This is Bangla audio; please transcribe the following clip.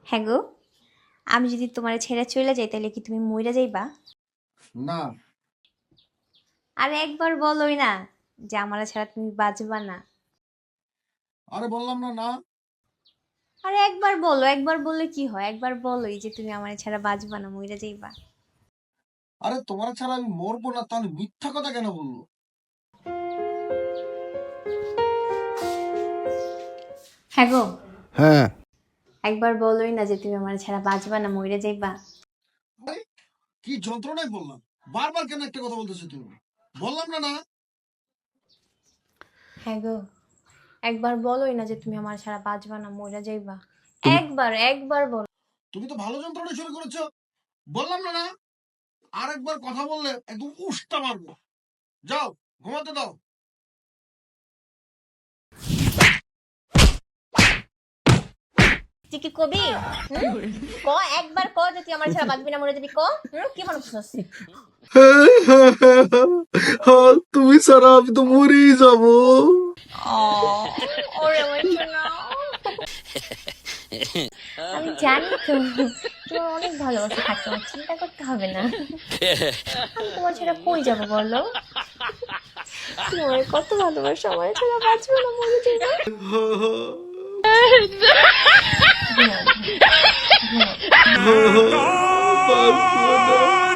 হ্যাঁ গো, আমি যদি তোমার ছেড়ে চলে যাই তাহলে কি তুমি মইরা যাইবা? না। আরে একবার বলোই না যে আমার ছাড়া তুমি বাঁচবা না। আরে বললাম না না। আরে একবার বলো, একবার বললে কি হয়, একবার বলোই যে তুমি আমার ছাড়া বাঁচবা না, মইরা যাইবা। আরে তোমার ছাড়া আমি মরবো না, তাহলে মিথ্যা কথা কেন বললো? হ্যাঁ গো, হ্যাঁ। একবার বলোই না যে তুমি আমার ছাড়া বাঁচবা না, মইরা যাইবা। আরে কি যন্ত্রণায় বললাম, বারবার কেন একটা কথা বলতেছো তুমি? বললাম না না। হ্যাঁ গো, একবার বলোই না যে তুমি আমার ছাড়া বাঁচবা না, মইরা যাইবা। একবার একবার বলো। তুমি তো ভালো যন্ত্রণা শুরু করেছো। বললাম না না। আর একবার কথা বললে একদম উষ্টা মারবো। যাও, ঘুমাতে দাও। তুই কি কবি? ক, একবার ক যে তুই আমার ছাড়া বাঁচবি না, মরে যাবি। ক, কি মনে করছিস? তুমি ছাড়া আমি তো মরেই যাবো। ওরে আমার সোনা, আমি জানি তো তোমার অনেক ভালোবাসা থাকে, আমার চিন্তা করতে হবে না। আমি তোমার ছাড়া কই যাবো বলো? তোমার কত ভালোবাসা, আমার ছাড়া বাঁচবো না, মরে যাবো। ঘুমাও, ঘুমাও। বাঁচবো না।